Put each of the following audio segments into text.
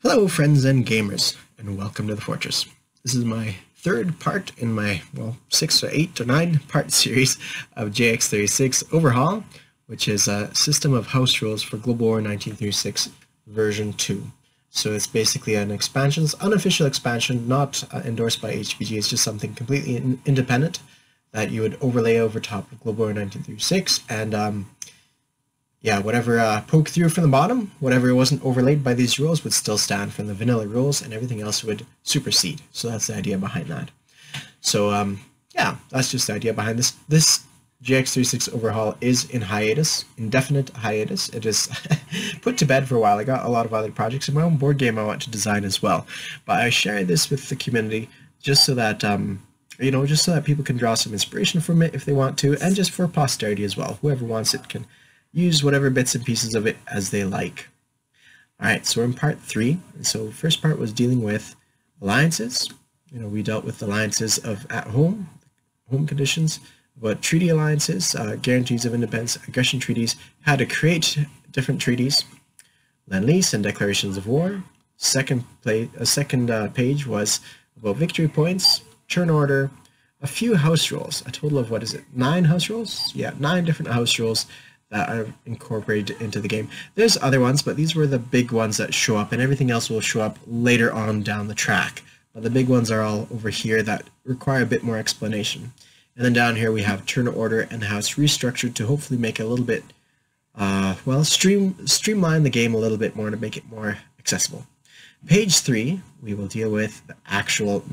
Hello friends and gamers, and welcome to the Fortress. This is my third part in my, 6 or 8 or 9 part series of JX36 Overhaul, which is a system of house rules for Global War 1936 version 2. So it's basically an expansion, it's unofficial expansion, not endorsed by HBG, it's just something completely independent that you would overlay over top of Global War 1936, and yeah, whatever poked through from the bottom, whatever wasn't overlaid by these rules would still stand from the vanilla rules, and everything else would supersede. So that's the idea behind that. So yeah, that's just the idea behind this. This JX36 Overhaul is in hiatus, indefinite hiatus. It is put to bed for a while. I got a lot of other projects in my own board game I want to design as well. But I share this with the community just so that, just so that people can draw some inspiration from it if they want to, and just for posterity as well. Whoever wants it can use whatever bits and pieces of it as they like. Alright, so we're in part 3. So first part was dealing with alliances. We dealt with alliances of home conditions, but treaty alliances, guarantees of independence, aggression treaties, how to create different treaties, lend-lease and declarations of war. Second page was about victory points, turn order, a few house rules, a total of 9 house rules? Yeah, 9 different house rules that are incorporated into the game. There's other ones, but these were the big ones that show up, and everything else will show up later on down the track. But the big ones are all over here that require a bit more explanation. And then down here we have turn order and how it's restructured to hopefully make it a little bit, streamline the game a little bit more to make it more accessible. Page 3, we will deal with the actual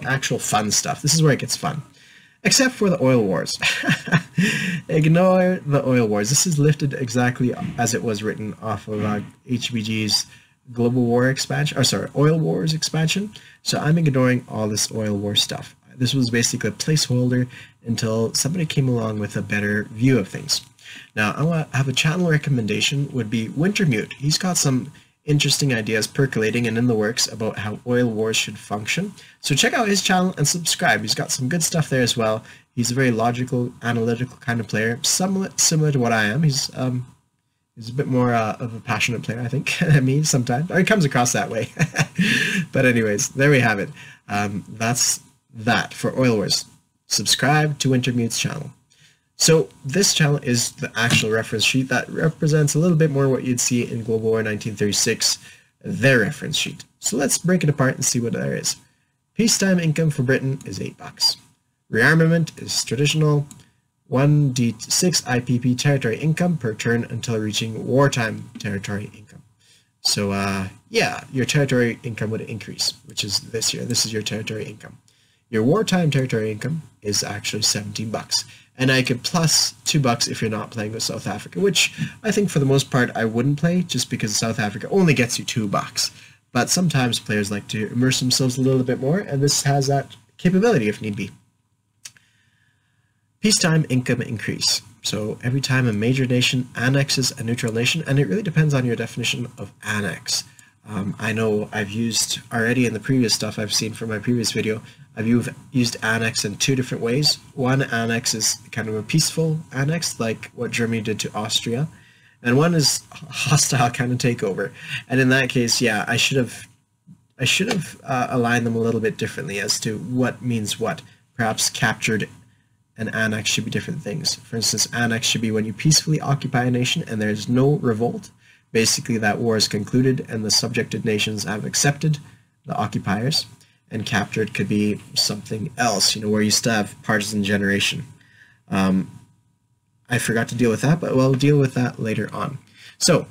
actual fun stuff. This is where it gets fun. Except for the oil wars. Ignore the oil wars. This is lifted exactly as it was written off of HBG's Global War expansion, Oil Wars expansion. So I'm ignoring all this oil war stuff. This was basically a placeholder until somebody came along with a better view of things. Now, I want to have a channel recommendation would be Wintermute. He's got some interesting ideas percolating and in the works about how oil wars should function. So check out his channel and subscribe. He's got some good stuff there as well. He's a very logical, analytical kind of player, somewhat similar to what I am. He's a bit more of a passionate player, I think, than me sometimes. Or he comes across that way. But anyways, there we have it. That's that for oil wars. Subscribe to Wintermute's channel. So this channel is the actual reference sheet that represents a little bit more what you'd see in Global War 1936, their reference sheet. So let's break it apart and see what there is. Peacetime income for Britain is $8. Rearmament is traditional, 1d6 IPP territory income per turn until reaching wartime territory income. So yeah, your territory income would increase, which is this year. This is your territory income. Your wartime territory income is actually $17. And I could plus $2 if you're not playing with South Africa, which I think for the most part I wouldn't play, just because South Africa only gets you $2. But sometimes players like to immerse themselves a little bit more, and this has that capability if need be. Peacetime income increase. So every time a major nation annexes a neutral nation, and it really depends on your definition of annex. I know I've used already in the previous stuff I've seen from my previous video, I've used annex in 2 different ways. One annex is kind of a peaceful annex, like what Germany did to Austria, and one is hostile kind of takeover. And in that case, yeah, I should have aligned them a little bit differently as to what means what. Perhaps captured and annex should be different things. For instance, annex should be when you peacefully occupy a nation and there's no revolt. Basically, that war is concluded and the subjected nations have accepted the occupiers. And captured could be something else, where you still have partisan generation. I forgot to deal with that, but we'll deal with that later on. So,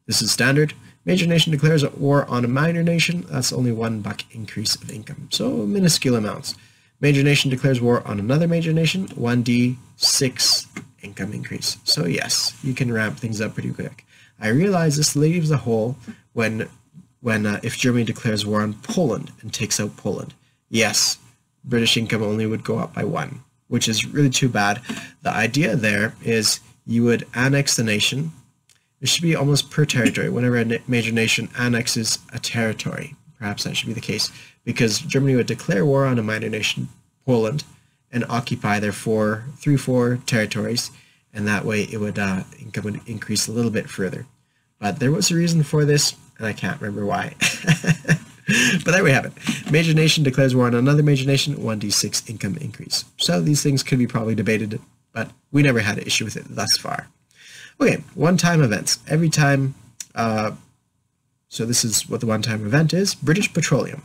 this is standard. Major nation declares a war on a minor nation. That's only $1 increase of income. So, minuscule amounts. Major nation declares war on another major nation. 1d6 income increase. So, yes, you can ramp things up pretty quick. I realize this leaves a hole when if Germany declares war on Poland and takes out Poland. Yes, British income only would go up by 1, which is really too bad. The idea there is you would annex the nation. It should be almost per territory. Whenever a major nation annexes a territory, perhaps that should be the case, because Germany would declare war on a minor nation, Poland, and occupy their 4 territories, and that way it would income would increase a little bit further. But there was a reason for this, and I can't remember why. But there we have it. Major nation declares war on another major nation, 1d6 income increase. So these things could be probably debated, but we never had an issue with it thus far. Okay, one-time events. Every time, so this is what the one-time event is. British Petroleum.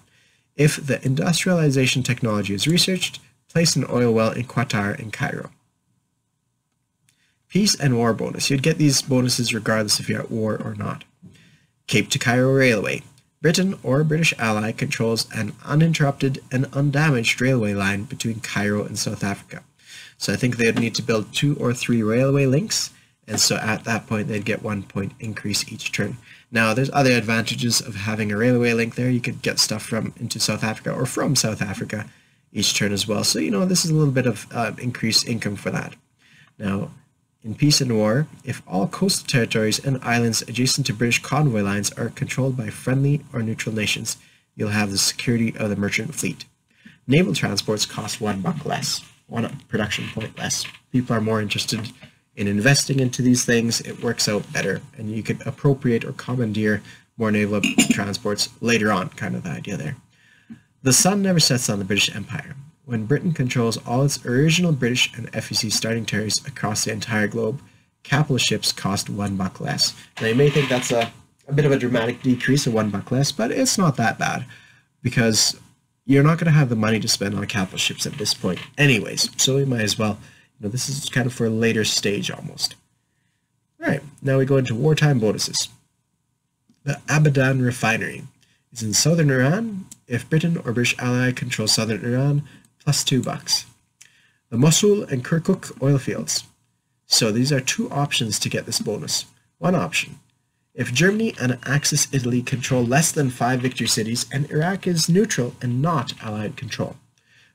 If the industrialization technology is researched, place an oil well in Qatar and Cairo. Peace and war bonus. You'd get these bonuses regardless if you're at war or not. Cape to Cairo Railway. Britain or a British ally controls an uninterrupted and undamaged railway line between Cairo and South Africa. So I think they'd need to build 2 or 3 railway links, and so at that point they'd get 1 point increase each turn. Now there's other advantages of having a railway link there. You could get stuff from into South Africa or from South Africa each turn as well. So this is a little bit of increased income for that. Now, in peace and war, if all coastal territories and islands adjacent to British convoy lines are controlled by friendly or neutral nations, you'll have the security of the merchant fleet. Naval transports cost $1 less, 1 production point less. People are more interested in investing into these things. It works out better, and you could appropriate or commandeer more naval transports later on, kind of the idea there. The sun never sets on the British Empire. When Britain controls all its original British and FEC starting territories across the entire globe, capital ships cost $1 less. Now you may think that's a bit of a dramatic decrease of $1 less, but it's not that bad because you're not going to have the money to spend on capital ships at this point anyways, so we might as well, this is kind of for a later stage almost. Alright, now we go into wartime bonuses. The Abadan refinery is in southern Iran. If Britain or British ally controls southern Iran, plus $2. The Mosul and Kirkuk oil fields. So these are 2 options to get this bonus. One option, if Germany and Axis Italy control less than 5 victory cities and Iraq is neutral and not allied control.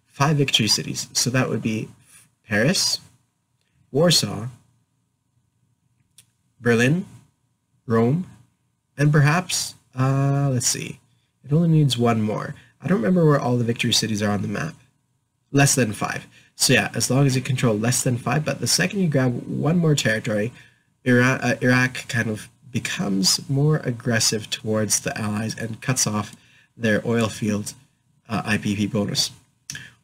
5 victory cities, so that would be Paris, Warsaw, Berlin, Rome, and perhaps, let's see, it only needs 1 more. I don't remember where all the victory cities are on the map. Less than 5. So yeah, as long as you control less than 5, but the second you grab 1 more territory, Iraq kind of becomes more aggressive towards the allies and cuts off their oil field IPP bonus.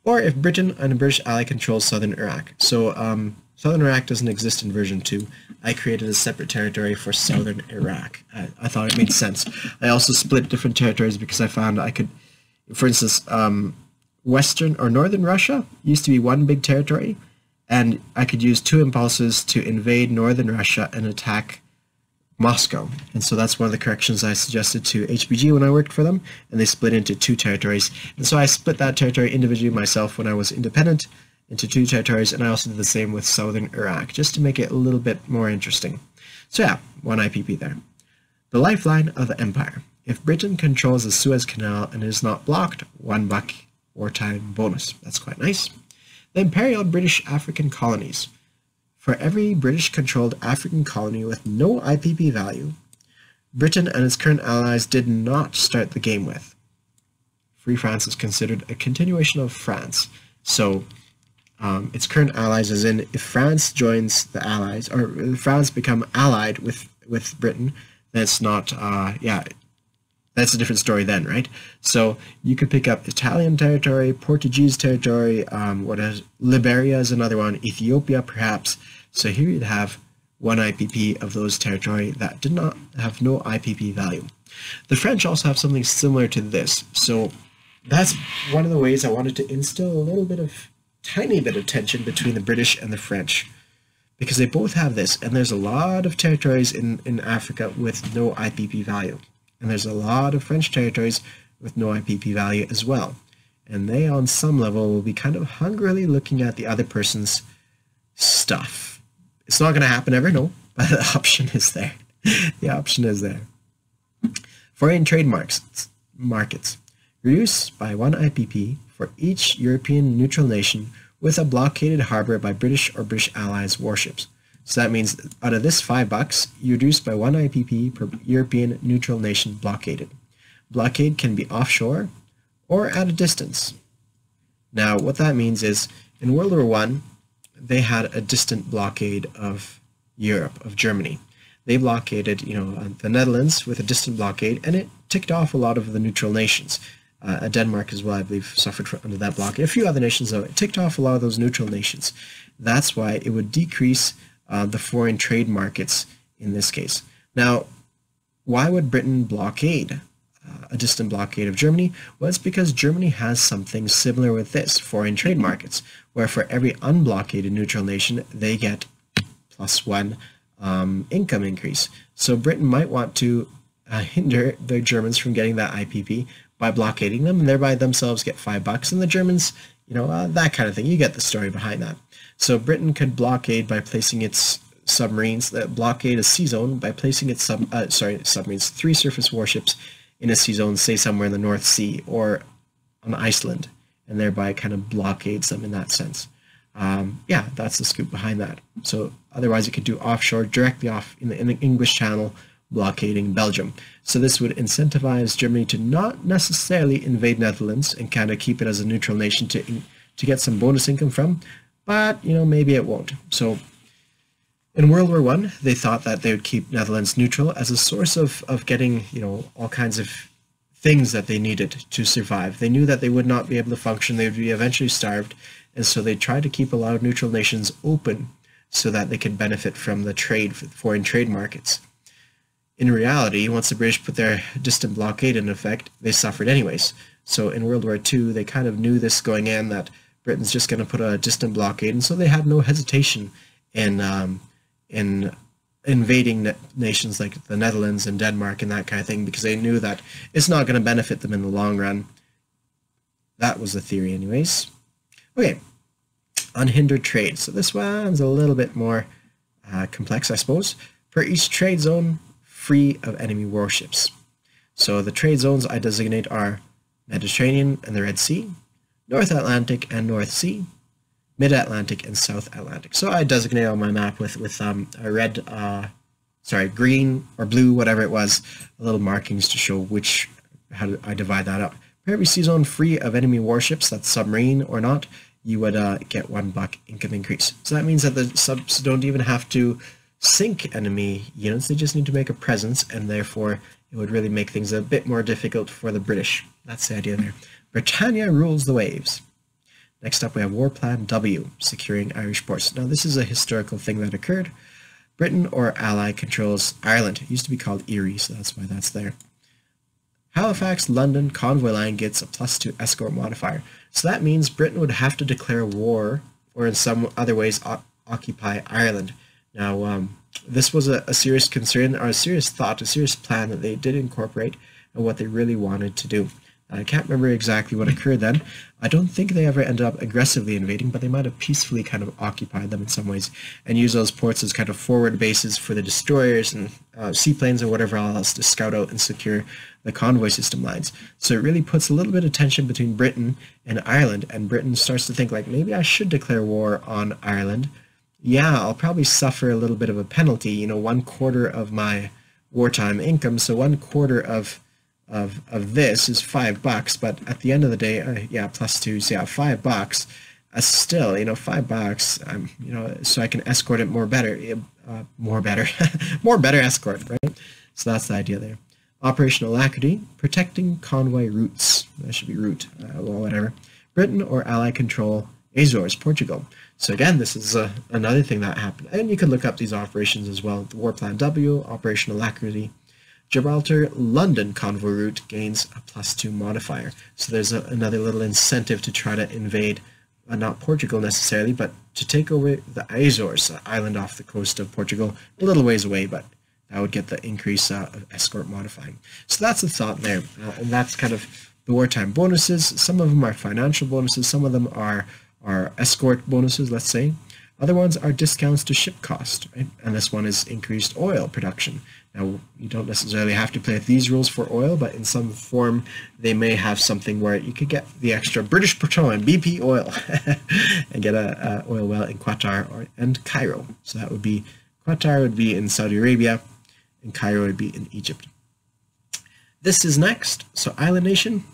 Or if Britain and a British ally controls southern Iraq. So southern Iraq doesn't exist in version 2. I created a separate territory for southern Iraq. I thought it made sense. I also split different territories because I found I could, for instance, Western or Northern Russia used to be 1 big territory, and I could use 2 impulses to invade Northern Russia and attack Moscow. And so that's one of the corrections I suggested to HBG when I worked for them, and they split into 2 territories. And so I split that territory individually myself when I was independent into 2 territories, and I also did the same with southern Iraq, just to make it a little bit more interesting. So yeah, 1 IPP there. The lifeline of the empire. If Britain controls the Suez Canal and is not blocked, $1 wartime bonus. That's quite nice. The Imperial British African Colonies. For every British-controlled African colony with no IPP value, Britain and its current allies did not start the game with. Free France is considered a continuation of France. So its current allies, as in if France joins the allies, or France become allied with Britain, then it's not, that's a different story then, right? So you could pick up Italian territory, Portuguese territory, Liberia is another one, Ethiopia perhaps. So here you'd have 1 IPP of those territory that did not have no IPP value. The French also have something similar to this. So that's one of the ways I wanted to instill a little bit of, tiny bit of tension between the British and the French, because they both have this, and there's a lot of territories in Africa with no IPP value. And there's a lot of French territories with no IPP value as well. And they, on some level, will be kind of hungrily looking at the other person's stuff. It's not going to happen ever, no, but the option is there. The option is there. Foreign trade markets. Reduce by 1 IPP for each European neutral nation with a blockaded harbor by British or British allies warships. So that means out of this $5, you reduce by 1 IPP per European neutral nation blockaded. Blockade can be offshore or at a distance. Now, what that means is, in World War I, they had a distant blockade of Europe, of Germany. they blockaded, the Netherlands with a distant blockade, and it ticked off a lot of the neutral nations. Denmark as well, I believe, suffered under that blockade. A few other nations, though, it ticked off a lot of those neutral nations. That's why it would decrease the foreign trade markets in this case. Now, why would Britain blockade a distant blockade of Germany? Well, it's because Germany has something similar with this, foreign trade markets, where for every unblockaded neutral nation, they get +1 income increase. So Britain might want to hinder the Germans from getting that IPP by blockading them, and thereby themselves get $5, and the Germans, that kind of thing. You get the story behind that. So Britain could blockade by placing its submarines, blockade a sea zone by placing its submarines, 3 surface warships in a sea zone, say somewhere in the North Sea or on Iceland, and thereby kind of blockades them in that sense. Yeah, that's the scoop behind that. So otherwise, it could do offshore, directly off in the English Channel, blockading Belgium. So this would incentivize Germany to not necessarily invade Netherlands and kind of keep it as a neutral nation to get some bonus income from, but maybe it won't. So in World War I, they thought that they would keep Netherlands neutral as a source of getting all kinds of things that they needed to survive. They knew that they would not be able to function, they would be eventually starved, and so they tried to keep a lot of neutral nations open so that they could benefit from the trade, foreign trade markets. In reality, once the British put their distant blockade in effect, they suffered anyways. So in World War II, they kind of knew this going in, that Britain's just going to put a distant blockade, and so they had no hesitation in invading nations like the Netherlands and Denmark and that kind of thing, because they knew that it's not going to benefit them in the long run. That was the theory anyways. Okay, unhindered trade. So this one's a little bit more complex, I suppose. Per each trade zone, free of enemy warships. So the trade zones I designate are Mediterranean and the Red Sea, North Atlantic and North Sea, Mid-Atlantic and South Atlantic. So I designate on my map with a red, green or blue, whatever it was, little markings to show how I divide that up. For every sea zone free of enemy warships, that's submarine or not, you would get $1 income increase. So that means that the subs don't even have to sink enemy units, they just need to make a presence, and therefore it would really make things a bit more difficult for the British. That's the idea there. Britannia rules the waves. Next up we have War Plan W, securing Irish ports. Now this is a historical thing that occurred. Britain or ally controls Ireland. It used to be called Erie, so that's why that's there. Halifax-London convoy line gets a +2 escort modifier. So that means Britain would have to declare war, or in some other ways occupy Ireland. Now, this was a serious concern, or a serious thought, a serious plan that they did incorporate, and what they really wanted to do. I can't remember exactly what occurred then. I don't think they ever ended up aggressively invading, but they might have peacefully kind of occupied them in some ways, and used those ports as kind of forward bases for the destroyers and seaplanes or whatever else to scout out and secure the convoy system lines. So it really puts a little bit of tension between Britain and Ireland, and Britain starts to think like, maybe I should declare war on Ireland. Yeah, I'll probably suffer a little bit of a penalty, 1/4 of my wartime income, so 1/4 of this is $5, but at the end of the day, yeah, +2, so yeah, $5. Still, $5. So I can escort it more better, more better escort, right? So that's the idea there. Operational alacrity, protecting convoy routes. That should be route, well, whatever. Britain or ally control Azores, Portugal. So again, this is another thing that happened, and you can look up these operations as well. The War Plan W, operational alacrity. Gibraltar London convoy route gains a +2 modifier. So there's another little incentive to try to invade, not Portugal necessarily, but to take over the Azores, the island off the coast of Portugal, a little ways away, but that would get the increase of escort modifying. So that's the thought there, and that's kind of the wartime bonuses. Some of them are financial bonuses, some of them are escort bonuses, let's say. Other ones are discounts to ship cost, right? And this one is increased oil production. Now, you don't necessarily have to play with these rules for oil, but in some form, they may have something where you could get the extra British Petroleum, BP oil, and get a oil well in Qatar and Cairo. So that would be, Qatar would be in Saudi Arabia, and Cairo would be in Egypt. This is next, so Island Nation.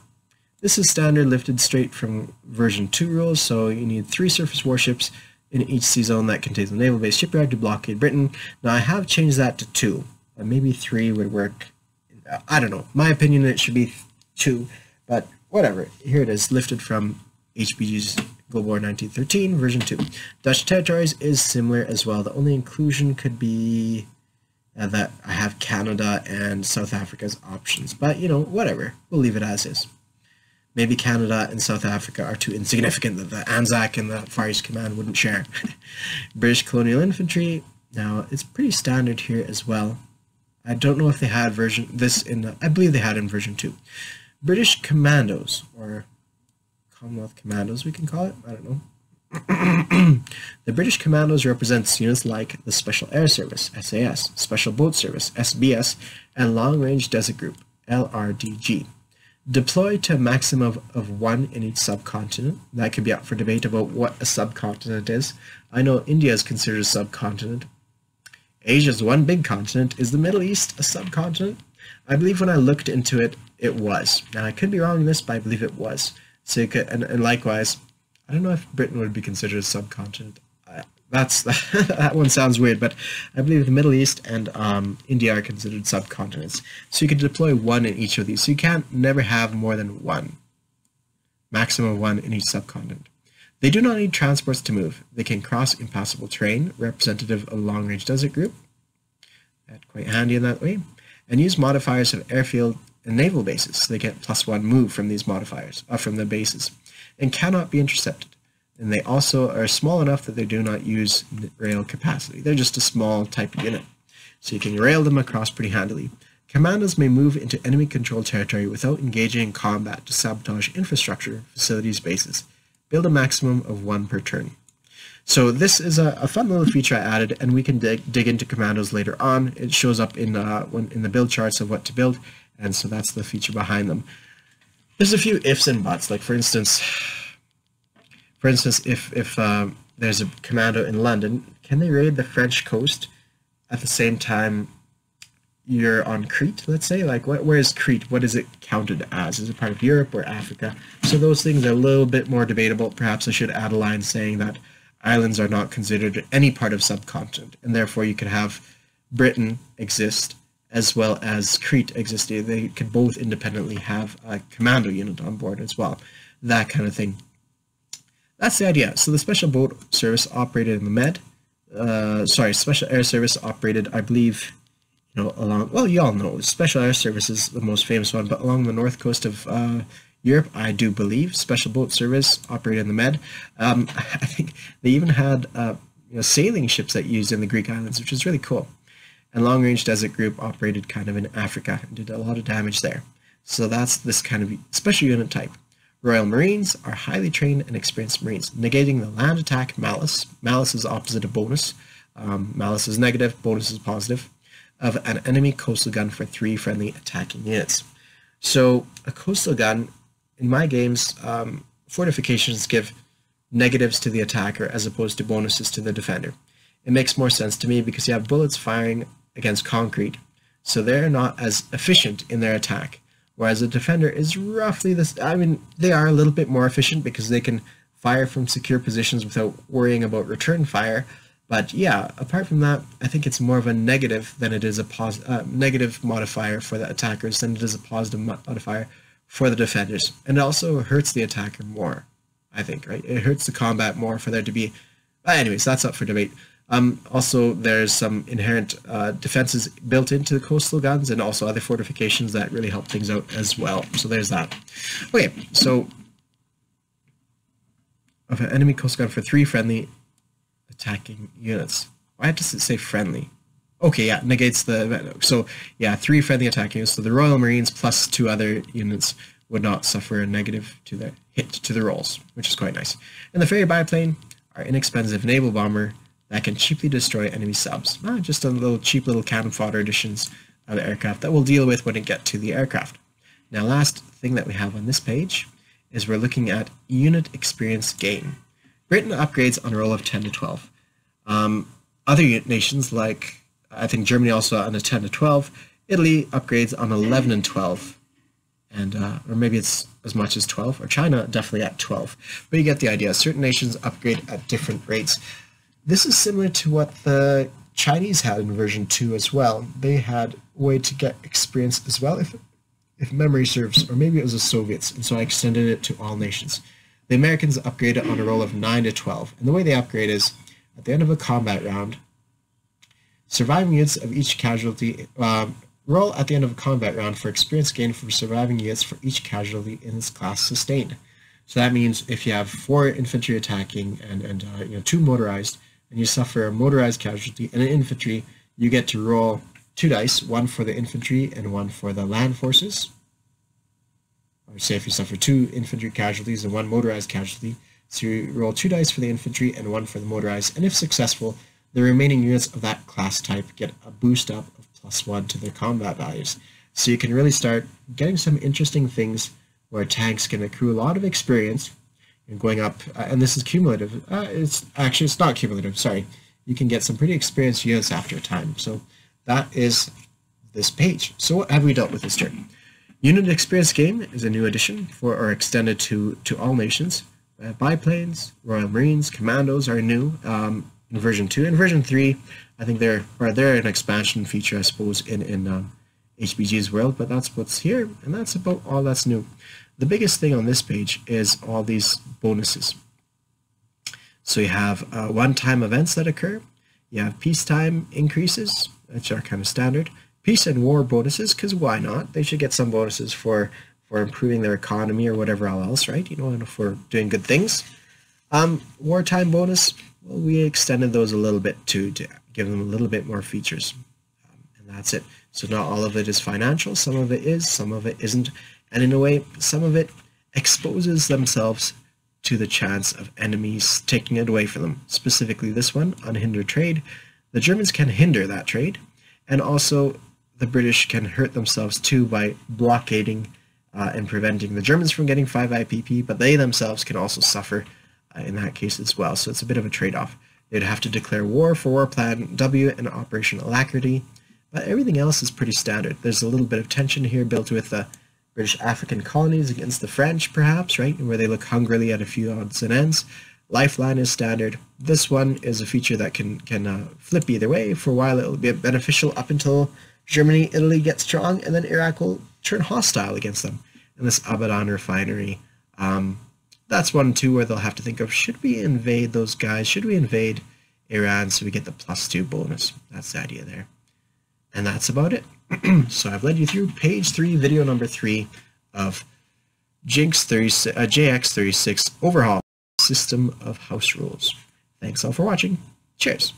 This is standard lifted straight from version 2 rules, so you need 3 surface warships in each sea zone that contains a naval base shipyard to blockade Britain. Now I have changed that to 2. Maybe 3 would work. I don't know. My opinion, it should be 2, but whatever. Here it is, lifted from HBG's Global War 1913, version 2. Dutch territories is similar as well. The only inclusion could be that I have Canada and South Africa as options, but you know, whatever. We'll leave it as is. Maybe Canada and South Africa are too insignificant that the Anzac and the Far East Command wouldn't share. British Colonial Infantry, now it's pretty standard here as well. I don't know if they had I believe they had in version 2. British Commandos, or Commonwealth Commandos we can call it, I don't know. The British Commandos represents units like the Special Air Service, SAS, Special Boat Service, SBS, and Long Range Desert Group, LRDG. Deployed to a maximum of 1 in each subcontinent. That could be up for debate about what a subcontinent is. I know India is considered a subcontinent. Asia's one big continent. Is the Middle East a subcontinent? I believe when I looked into it, it was. Now I could be wrong in this, but I believe it was. So you could, and likewise, I don't know if Britain would be considered a subcontinent. That one sounds weird, but I believe the Middle East and India are considered subcontinents. So you could deploy 1 in each of these. So you can't never have more than 1. Maximum of 1 in each subcontinent. They do not need transports to move. They can cross impassable terrain, representative of a long-range desert group. That's quite handy in that way. And use modifiers of airfield and naval bases. So they get +1 move from these modifiers, from the bases, and cannot be intercepted. And they also are small enough that they do not use rail capacity. They're just a small type of unit. So you can rail them across pretty handily. Commandos may move into enemy-controlled territory without engaging in combat to sabotage infrastructure, facilities, bases. Build a maximum of 1 per turn. So this is a fun little feature I added, and we can dig into commandos later on. It shows up in the build charts of what to build, and so that's the feature behind them. There's a few ifs and buts, like for instance, if there's a commando in London, can they raid the French coast at the same time you're on Crete, let's say? Like, where is Crete? What is it counted as? Is it part of Europe or Africa? So those things are a little bit more debatable. Perhaps I should add a line saying that islands are not considered any part of subcontinent, and therefore you could have Britain exist as well as Crete exist. They could both independently have a commando unit on board as well. That kind of thing. That's the idea. So the Special Boat Service operated in the Med. Special Air Service operated, I believe, along, well, you all know, Special Air Service is the most famous one, but along the north coast of Europe, I do believe. Special Boat Service operated in the Med. I think they even had sailing ships that used in the Greek islands, which is really cool. And Long Range Desert Group operated kind of in Africa and did a lot of damage there. So that's this kind of special unit type. Royal Marines are highly trained and experienced Marines, negating the land attack Malice. Malice is opposite of bonus. Malice is negative, bonus is positive, of an enemy coastal gun for 3 friendly attacking units. So a coastal gun, in my games, fortifications give negatives to the attacker as opposed to bonuses to the defender. It makes more sense to me because you have bullets firing against concrete, so they're not as efficient in their attack. Whereas a defender is roughly this. I mean, they are a little bit more efficient because they can fire from secure positions without worrying about return fire. But yeah, apart from that, I think it's more of a negative than it is a negative modifier for the attackers than it is a positive modifier for the defenders. And it also hurts the attacker more, I think, right? It hurts the combat more for there to be. Anyways, that's up for debate. Also, there's some inherent defenses built into the coastal guns and also other fortifications that really help things out as well. So there's that. Okay, so of an enemy coastal gun for 3 friendly attacking units. Why did it say friendly? Okay, yeah, negates the... So, yeah, 3 friendly attacking units. So the Royal Marines plus 2 other units would not suffer a negative to the hit to the rolls, which is quite nice. And the ferry biplane, our inexpensive naval bomber, that can cheaply destroy enemy subs. Just a cheap little cannon fodder additions of the aircraft that we'll deal with when we get to the aircraft. Now, last thing that we have on this page is we're looking at unit experience gain. Britain upgrades on a roll of 10 to 12. Other nations, like I think Germany also on a 10 to 12. Italy upgrades on 11 and 12. and or maybe it's as much as 12, or China definitely at 12. But you get the idea. Certain nations upgrade at different rates. This is similar to what the Chinese had in version 2 as well. They had a way to get experience as well, if memory serves, or maybe it was the Soviets, and so I extended it to all nations. The Americans upgraded on a roll of 9 to 12, and the way they upgrade is, at the end of a combat round, surviving units of each casualty, roll at the end of a combat round for experience gained from surviving units for each casualty in this class sustained. So that means if you have 4 infantry attacking and 2 motorized, and you suffer a motorized casualty and an infantry, you get to roll 2 dice, 1 for the infantry and 1 for the land forces. Or say if you suffer 2 infantry casualties and 1 motorized casualty, so you roll 2 dice for the infantry and 1 for the motorized, and if successful, the remaining units of that class type get a boost up of +1 to their combat values. So you can really start getting some interesting things where tanks can accrue a lot of experience and going up, and this is cumulative. It's not cumulative, sorry. You can get some pretty experienced units after a time. So that is this page. So what have we dealt with this turn? Unit experience gain is a new addition for or extended to all nations. Biplanes, Royal Marines, Commandos are new in version 2. In version 3, I think they're an expansion feature, I suppose, in HBG's world, but that's what's here, and that's about all that's new. The biggest thing on this page is all these bonuses. So you have one-time events that occur, you have peacetime increases, which are kind of standard, peace and war bonuses, because why not? They should get some bonuses for improving their economy or whatever else, right? For doing good things. Wartime bonus, well, we extended those a little bit to give them a little bit more features, and that's it. So not all of it is financial, some of it is, some of it isn't, and in a way, some of it exposes themselves to the chance of enemies taking it away from them. Specifically this one, Unhindered Trade. The Germans can hinder that trade, and also the British can hurt themselves too by blockading and preventing the Germans from getting 5 IPP, but they themselves can also suffer in that case as well. So it's a bit of a trade-off. They'd have to declare war for War Plan W and Operation Alacrity, but everything else is pretty standard. There's a little bit of tension here built with the British African colonies against the French, perhaps, right, where they look hungrily at a few odds and ends. Lifeline is standard. This one is a feature that can flip either way. For a while, it will be beneficial up until Germany, Italy get strong, and then Iraq will turn hostile against them. And this Abadan refinery, that's one too where they'll have to think of, should we invade those guys? Should we invade Iran so we get the +2 bonus? That's the idea there. And that's about it. So I've led you through page 3, video number 3 of JX36 Overhaul, System of House Rules. Thanks all for watching. Cheers.